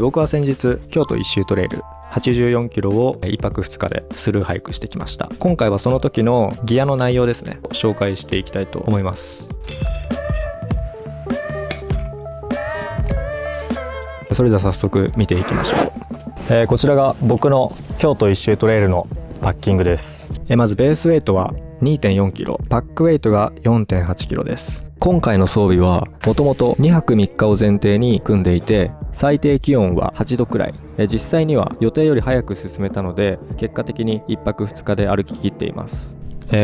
僕は先日京都一周トレイル84キロを1泊2日でスルーハイクしてきました。今回はその時のギアの内容ですね、紹介していきたいと思います。それでは早速見ていきましょう。こちらが僕の京都一周トレイルのパッキングです。まずベースウェイトは 2.4 キロ、パックウェイトが 4.8 キロです。今回の装備はもともと2泊3日を前提に組んでいて、最低気温は8度くらい、実際には予定より早く進めたので、結果的に1泊2日で歩き切っています。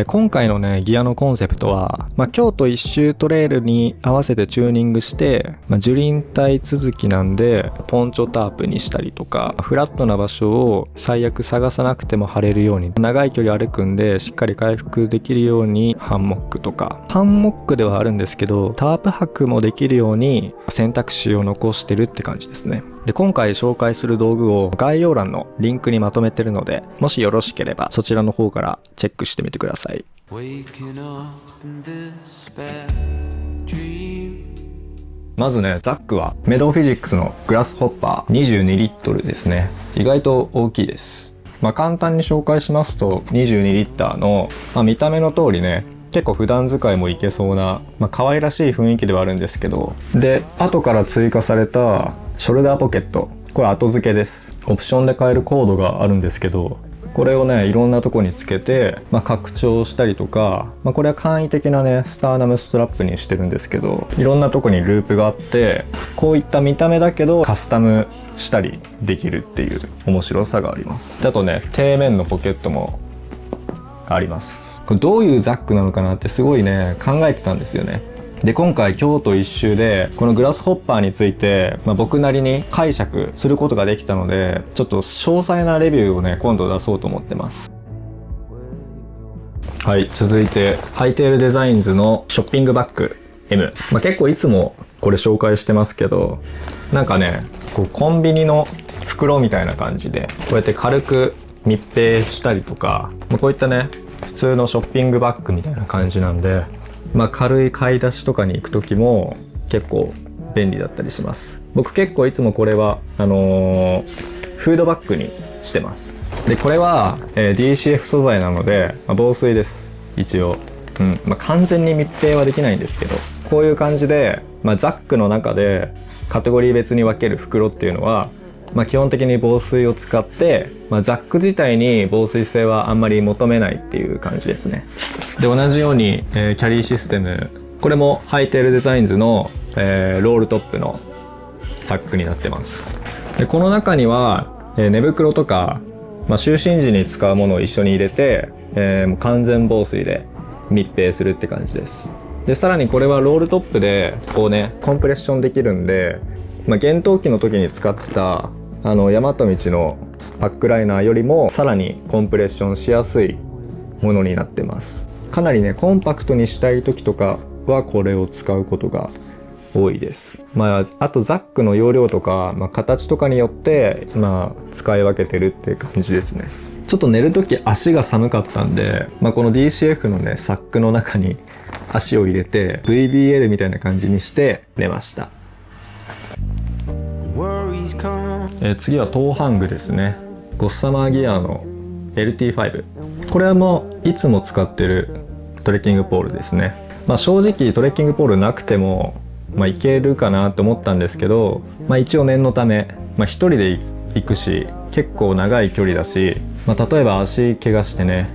今回のねギアのコンセプトは、京都一周トレイルに合わせてチューニングして、樹林帯続きなんでポンチョタープにしたりとか、フラットな場所を最悪探さなくても晴れるように、長い距離歩くんでしっかり回復できるようにハンモックとか、ハンモックではあるんですけどタープ泊もできるように選択肢を残してるって感じですね。で、今回紹介する道具を概要欄のリンクにまとめてるので、もしよろしければそちらの方からチェックしてみてください。まずね、ザックはメドウフィジックスのグラスホッパー22リットルですね。意外と大きいです。簡単に紹介しますと、22リッターの、見た目の通りね、結構普段使いもいけそうな、可愛らしい雰囲気ではあるんですけど、で、後から追加されたショルダーポケット、これ後付けです。オプションで買えるコードがあるんですけど、これをねいろんなとこにつけて、拡張したりとか、これは簡易的なねスターナムストラップにしてるんですけど、いろんなとこにループがあって、こういった見た目だけどカスタムしたりできるっていう面白さがあります。あとね、底面のポケットもあります。これどういうザックなのかなってすごいね考えてたんですよね。で、今回京都一周でこのグラスホッパーについて、僕なりに解釈することができたので、ちょっと詳細なレビューをね今度出そうと思ってます。はい、続いてハイテールデザインズのショッピングバッグ M、結構いつもこれ紹介してますけど、なんかねこうコンビニの袋みたいな感じでこうやって軽く密閉したりとか、こういったね普通のショッピングバッグみたいな感じなんで、軽い買い出しとかに行く時も結構便利だったりします。僕結構いつもこれはフードバッグにしてます。で、これは、DCF 素材なので、防水です一応。完全に密閉はできないんですけど、こういう感じで、ザックの中でカテゴリー別に分ける袋っていうのは、基本的に防水を使って、ザック自体に防水性はあんまり求めないっていう感じですね。で、同じように、キャリーシステム、これもハイテールデザインズの、ロールトップのサックになってます。で、この中には、寝袋とか、就寝時に使うものを一緒に入れて、もう完全防水で密閉するって感じです。で、さらにこれはロールトップでこうねコンプレッションできるんで、厳冬期の時に使ってた大和道のパックライナーよりもさらにコンプレッションしやすいものになってます。かなりねコンパクトにしたい時とかはこれを使うことが多いです。あとザックの容量とか、形とかによって使い分けてるっていう感じですね。ちょっと寝る時足が寒かったんで、この DCF のねサックの中に足を入れて VBL みたいな感じにして寝ました。次はトーハングですね。ゴッサマーギアの LT5、 これはもういつも使ってるトレッキングポールですね。正直トレッキングポールなくてもいけるかなと思ったんですけど、一応念のため、一人で行くし結構長い距離だし、例えば足怪我してね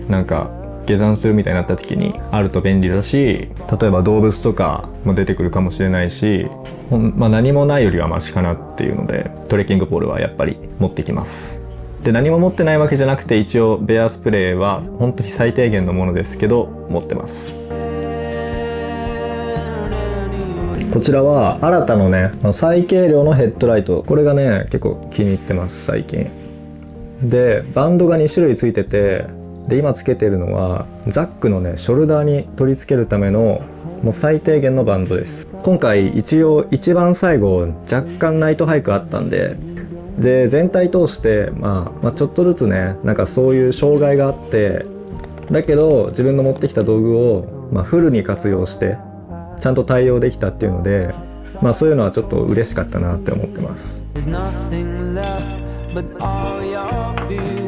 下山するみたいになった時にあると便利だし、例えば動物とかも出てくるかもしれないし、何もないよりはマシかなっていうのでトレッキングポールはやっぱり持ってきます。で、何も持ってないわけじゃなくて、一応ベアスプレーは本当に最低限のものですけど持ってます。こちらは新たのね最軽量のヘッドライト、これがね結構気に入ってます最近で。バンドが2種類ついてて、で今つけてるのはザックのねショルダーに取り付けるためのもう最低限のバンドです。今回一応一番最後若干ナイトハイクあったんで、全体通してちょっとずつねそういう障害があって、だけど自分の持ってきた道具をフルに活用してちゃんと対応できたっていうので、まあそういうのはちょっと嬉しかったなって思ってます。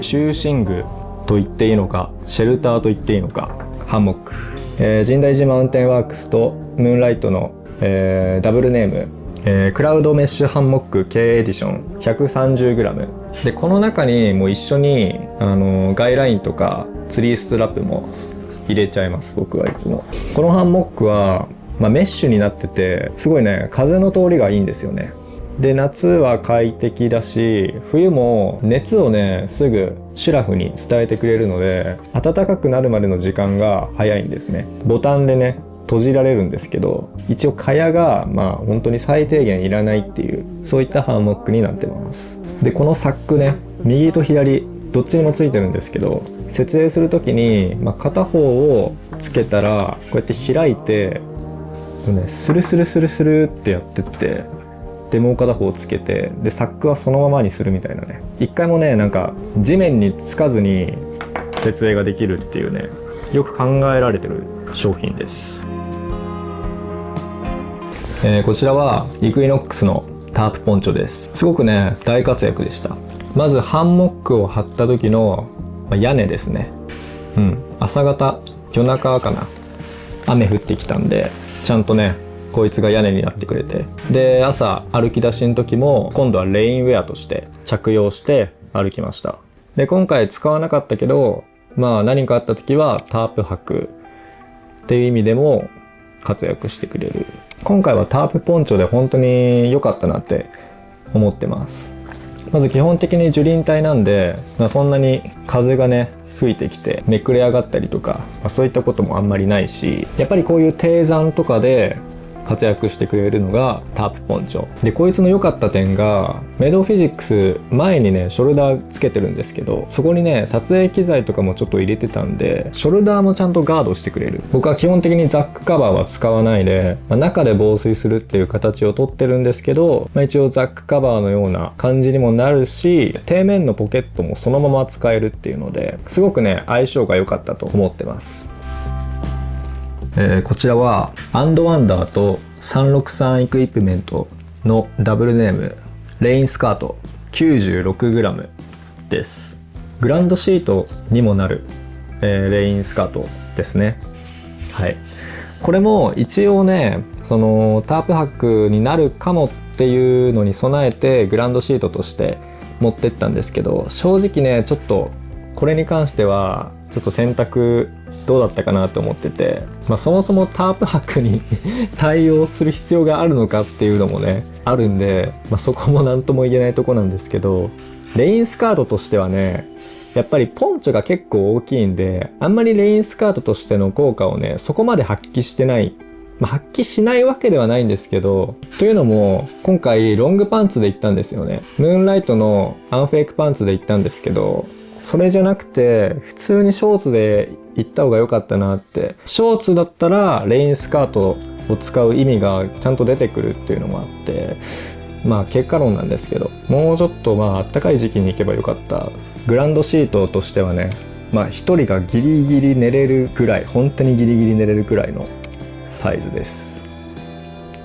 就寝具と言っていいのかシェルターと言っていいのか、ハンモック、深大寺マウンテンワークスとムーンライトの、ダブルネーム、クラウドメッシュハンモック K エディション 130g で、この中にもう一緒にガイラインとかツリーストラップも入れちゃいます、僕はいつも。このハンモックは、メッシュになっててすごいね、風の通りがいいんですよね。で、夏は快適だし、冬も熱をねすぐシュラフに伝えてくれるので、暖かくなるまでの時間が早いんですね。ボタンでね閉じられるんですけど、一応蚊帳が本当に最低限いらないっていう、そういったハンモックになってます。で、このサックね、右と左どっちにもついてるんですけど、設営する時に、片方をつけたらこうやって開いて、スルスルスルスルってやってって、でもう片方つけて、でサックはそのままにするみたいなね。一回もね地面につかずに設営ができるっていうね、よく考えられてる商品です。こちらはイクイノックスのタープポンチョです。すごくね大活躍でした。まずハンモックを張った時の屋根ですね。朝方夜中かな、雨降ってきたんでちゃんとねこいつが屋根になってくれて、で朝歩き出しの時も今度はレインウェアとして着用して歩きました。で、今回使わなかったけど、何かあった時はタープ履くっていう意味でも活躍してくれる。今回はタープポンチョで本当に良かったなって思ってます。まず基本的に樹林帯なんで、そんなに風がね吹いてきてめくれ上がったりとか、そういったこともあんまりないし、やっぱりこういう低山とかで活躍してくれるのがタープポンチョで、こいつの良かった点が、メドフィジックス前にねショルダーつけてるんですけど、そこにね撮影機材とかもちょっと入れてたんで、ショルダーもちゃんとガードしてくれる。僕は基本的にザックカバーは使わないで、中で防水するっていう形をとってるんですけど、一応ザックカバーのような感じにもなるし、底面のポケットもそのまま使えるっていうので、すごくね相性が良かったと思ってます。こちらはアンドワンダーと363エクイプメントのダブルネームレインスカート 96g です。グランドシートにもなる、レインスカートですね。はい、これも一応ねそのタープ泊になるかもっていうのに備えてグランドシートとして持ってったんですけど、正直ねちょっとこれに関してはちょっと選択どうだったかなと思ってて、そもそもタープ泊に対応する必要があるのかっていうのもねあるんで、そこも何とも言えないとこなんですけど、レインスカートとしてはねやっぱりポンチョが結構大きいんで、あんまりレインスカートとしての効果をねそこまで発揮してない、発揮しないわけではないんですけど、というのも今回ロングパンツで行ったんですよね。ムーンライトのアンフェイクパンツで行ったんですけど、それじゃなくて普通にショーツで行った方が良かったなって。ショーツだったらレインスカートを使う意味がちゃんと出てくるっていうのもあって、結果論なんですけど、もうちょっと暖かい時期に行けばよかった。グランドシートとしてはね、一人がギリギリ寝れるくらい、本当にギリギリ寝れるくらいのサイズです。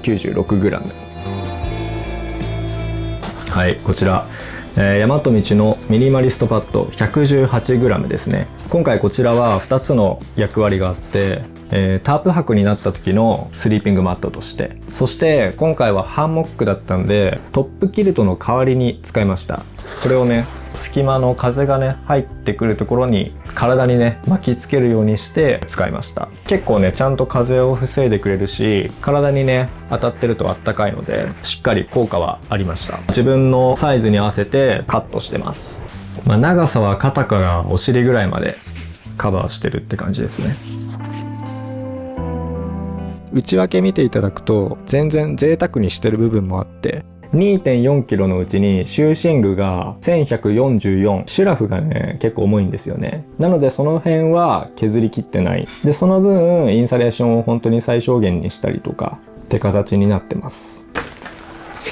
96g。 はい、こちら大和道のミニマリストパッド 118g ですね。今回こちらは2つの役割があって、タープ泊になった時のスリーピングマットとして、そして今回はハンモックだったんでトップキルトの代わりに使いました。これをね隙間の風がね入ってくるところに体にね巻きつけるようにして使いました。結構ねちゃんと風を防いでくれるし、体にね当たってるとあったかいのでしっかり効果はありました。自分のサイズに合わせてカットしてます。長さは肩からお尻ぐらいまでカバーしてるって感じですね。内訳見ていただくと全然贅沢にしてる部分もあって、 2.4 キロのうちに就寝具が1144、シュラフがね結構重いんですよね。なのでその辺は削りきってない。でその分インサレーションを本当に最小限にしたりとかって形になってます。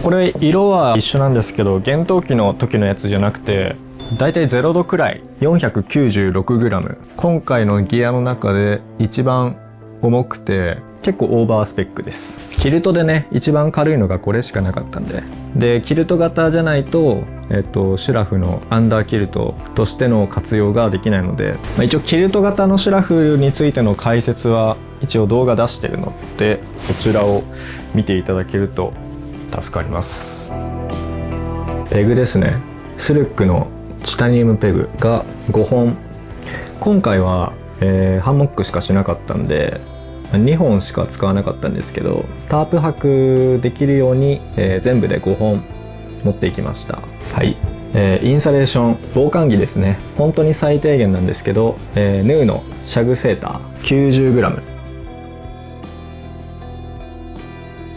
これ色は一緒なんですけど、厳冬期の時のやつじゃなくてだいたい0度くらい 496g。 今回のギアの中で一番重くて結構オーバースペックです。キルトでね一番軽いのがこれしかなかったんで、キルト型じゃないと、シュラフのアンダーキルトとしての活用ができないので、一応キルト型のシュラフについての解説は一応動画出してるので、そちらを見ていただけると助かります。ペグですね。スルックのチタニウムペグが5本。今回は、ハンモックしかしなかったんで2本しか使わなかったんですけど、タープ泊できるように、全部で5本持っていきました。はい、インサレーション防寒着ですね。本当に最低限なんですけど、ヌーのシャグセーター 90g、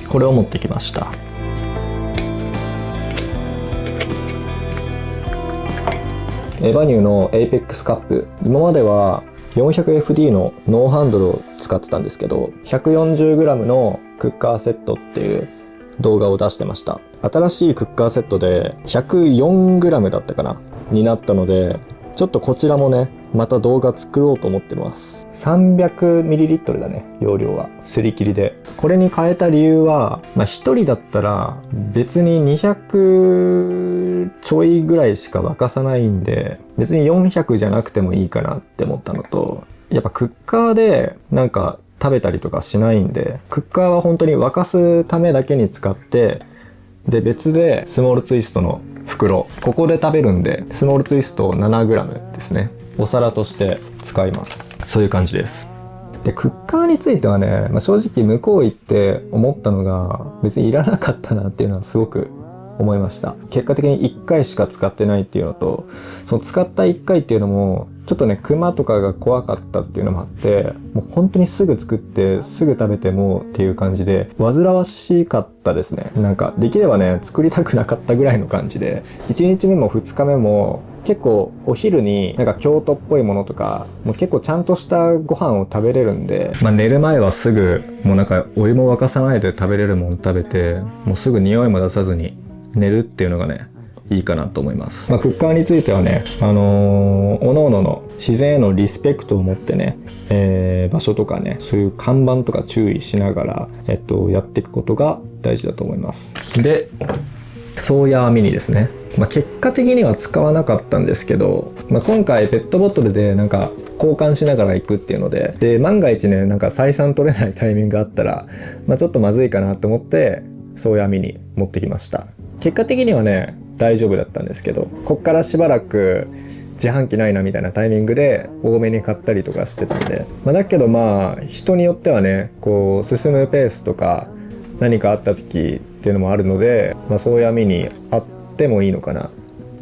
これを持ってきました。エバニューの APEX カップ、今までは 400FD のノーハンドルを使ってたんですけど、 140g のクッカーセットっていう動画を出してました。新しいクッカーセットで 104g だったかなになったので、ちょっとこちらもねまた動画作ろうと思ってます。 300ml だね、容量は。すり切りでこれに変えた理由は、1人だったら別に200ちょいぐらいしか沸かさないんで、別に400じゃなくてもいいかなって思ったのと、やっぱクッカーでなんか食べたりとかしないんで、クッカーは本当に沸かすためだけに使って、で別でスモールツイストの袋、ここで食べるんで、スモールツイスト 7g ですね、お皿として使います。そういう感じです。でクッカーについてはね、正直向こう行って思ったのが、別にいらなかったなっていうのはすごく思いました。結果的に1回しか使ってないっていうのと、その使った1回っていうのもちょっとね、クマとかが怖かったっていうのもあって、もう本当にすぐ作ってすぐ食べてもっていう感じで煩わしかったですね。なんかできればね作りたくなかったぐらいの感じで、1日目も2日目も結構お昼になんか京都っぽいものとか、もう結構ちゃんとしたご飯を食べれるんで、寝る前はすぐもうなんかお湯も沸かさないで食べれるもの食べて、もうすぐ匂いも出さずに寝るっていうのがねいいかなと思います。クッカーについてはね、おのおのの自然へのリスペクトを持ってね、場所とかね、そういう看板とか注意しながら、やっていくことが大事だと思います。で、ソーヤーミニですね。結果的には使わなかったんですけど、今回ペットボトルでなんか交換しながら行くっていうので、万が一ねなんか採算取れないタイミングがあったら、ちょっとまずいかなと思ってソーヤーミニ持ってきました。結果的にはね大丈夫だったんですけど、こっからしばらく自販機ないなみたいなタイミングで多めに買ったりとかしてたんで、だけど人によってはね、こう進むペースとか何かあった時っていうのもあるので、ソーヤミニあってもいいのかなっ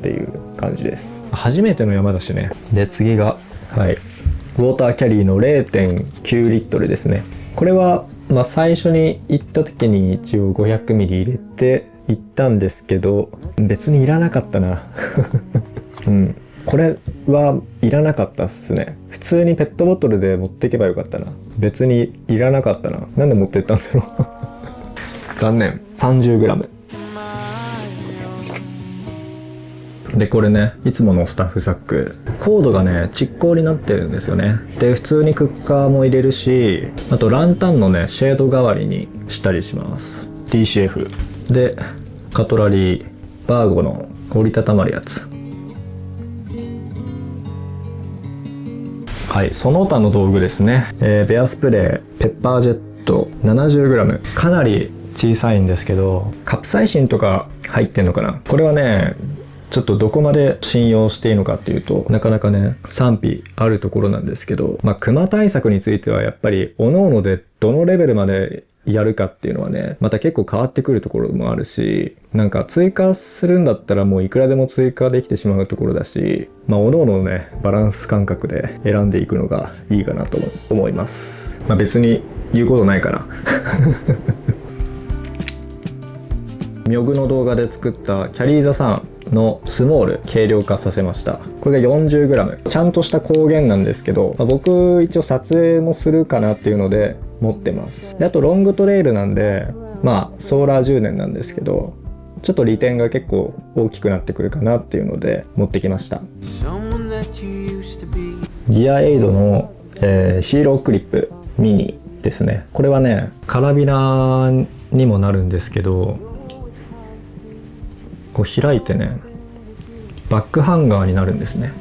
ていう感じです。初めての山だしね。で次がウォーターキャリーの 0.9 リットルですね。これは最初に行った時に一応500ミリ入れて行ったんですけど、別にいらなかったなこれはいらなかったっすね。普通にペットボトルで持っていけばよかったな。別にいらなかったな。なんで持ってったんだろう残念。 30g で、これね、いつものスタッフサック、コードがね蓄光になってるんですよね。で普通にクッカーも入れるし、あとランタンのねシェード代わりにしたりします。 TCF で、カトラリーバーゴの折りたたまるやつ。その他の道具ですね。ベアスプレー、ペッパージェット 70g、 かなり小さいんですけど、カプサイシンとか入ってんのかな。これはねちょっとどこまで信用していいのかっていうと、なかなかね賛否あるところなんですけど、クマ対策についてはやっぱり各々でどのレベルまでやるかっていうのはね、また結構変わってくるところもあるし、なんか追加するんだったらもういくらでも追加できてしまうところだし、各々のねバランス感覚で選んでいくのがいいかなと思います。別に言うことないかなミョグの動画で作ったキャリーザさんのスモール軽量化させました。これが 40g、 ちゃんとした光源なんですけど、僕一応撮影もするかなっていうので持ってます。であとロングトレイルなんで、ソーラー充電なんですけど、ちょっと利点が結構大きくなってくるかなっていうので持ってきました。ギアエイドの、ヒーロークリップミニですね。これはねカラビナにもなるんですけど、こう開いてね、バックハンガーになるんですね。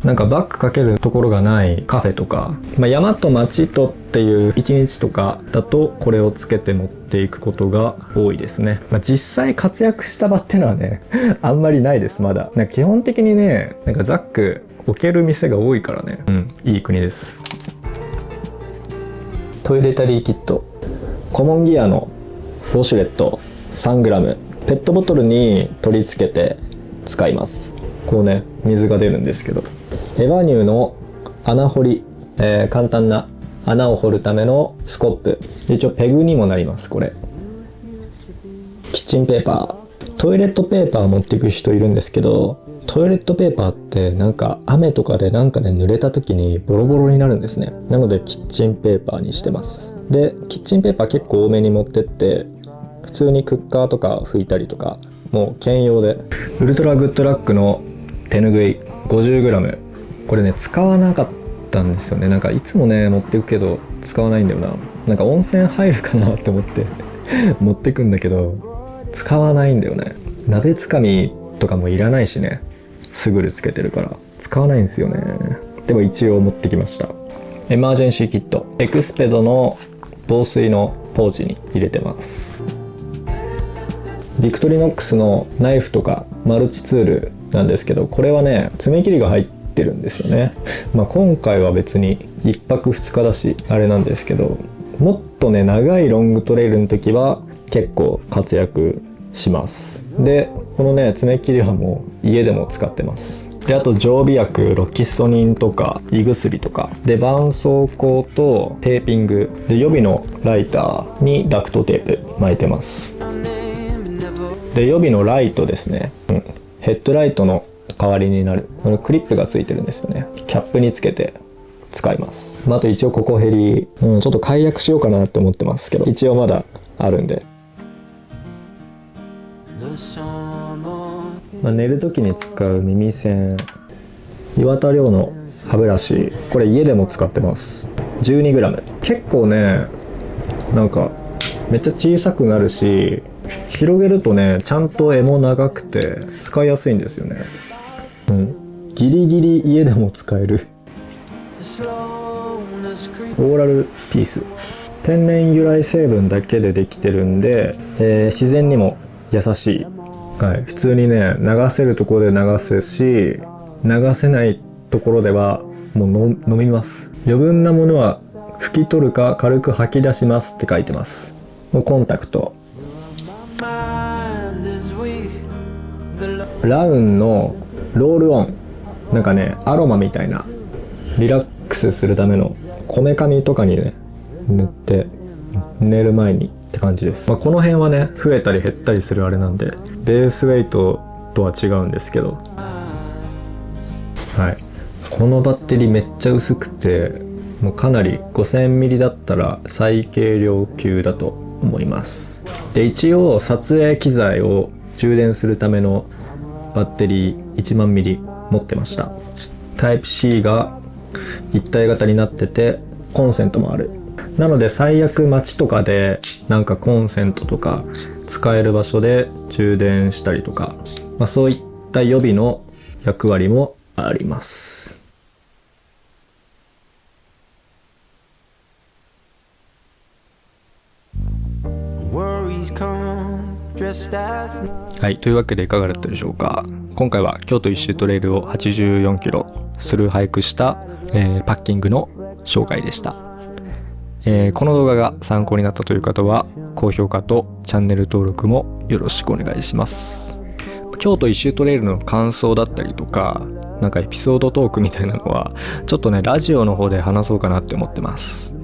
なんかバッグかけるところがないカフェとか、山と町とっていう一日とかだとこれをつけて持っていくことが多いですね。実際活躍した場ってのはねあんまりないです。まだなんか基本的にね、なんかザック置ける店が多いからね、いい国です。トイレタリーキット、コモンギアのウォシュレット 3g、 ペットボトルに取り付けて使います。こうね、水が出るんですけど、エバニューの穴掘り、簡単な穴を掘るためのスコップ、一応ペグにもなります。これキッチンペーパー、トイレットペーパー持っていく人いるんですけど、トイレットペーパーってなんか雨とかでなんかね濡れた時にボロボロになるんですね。なのでキッチンペーパーにしてます。でキッチンペーパー結構多めに持ってって、普通にクッカーとか拭いたりとか、もう兼用で。ウルトラグッドラックの手ぬぐい 50g、 これね使わなかったんですよね。なんかいつもね持ってくけど使わないんだよな。なんか温泉入るかなって思って持ってくんだけど使わないんだよね。鍋つかみとかもいらないしね、すぐるつけてるから使わないんですよね。でも一応持ってきました。エマージェンシーキット、エクスペドの防水のポーチに入れてます。ビクトリノックスのナイフとかマルチツールなんですけど、これはね爪切りが入ってるんですよね。今回は別に1泊2日だしあれなんですけど、もっとね長いロングトレイルの時は結構活躍します。でこのね爪切りはもう家でも使ってます。であと常備薬、ロキソニンとか胃薬とかで、絆創膏とテーピングで、予備のライターにダクトテープ巻いてます。で予備のライトですね、ヘッドライトの代わりになるこのクリップがついてるんですよね。キャップにつけて使います。あと一応ここヘリ、ちょっと解約しようかなって思ってますけど、一応まだあるんで。寝る時に使う耳栓、岩田亮の歯ブラシ、これ家でも使ってます。 12g、 結構ねなんかめっちゃ小さくなるし、広げるとねちゃんと柄も長くて使いやすいんですよね。ギリギリ家でも使える。オーラルピース、天然由来成分だけでできてるんで、自然にも優しい。普通にね流せるところで流せし、流せないところではもう飲みます。余分なものは拭き取るか軽く吐き出しますって書いてます。コンタクト、ラウンのロールオン、なんかねアロマみたいなリラックスするための、こめかみとかにね塗って寝る前にって感じです。この辺はね増えたり減ったりするあれなんで、ベースウェイトとは違うんですけど、このバッテリーめっちゃ薄くて、もうかなり 5000mAh だったら最軽量級だと思います。で一応撮影機材を充電するためのバッテリー1万ミリ持ってました。タイプ C が一体型になってて、コンセントもある。なので最悪街とかでなんかコンセントとか使える場所で充電したりとか、そういった予備の役割もあります。はい、というわけでいかがだったでしょうか。今回は京都一周トレイルを84キロスルーハイクした、パッキングの紹介でした。この動画が参考になったという方は高評価とチャンネル登録もよろしくお願いします。京都一周トレイルの感想だったりとか、なんかエピソードトークみたいなのはちょっとねラジオの方で話そうかなって思ってます。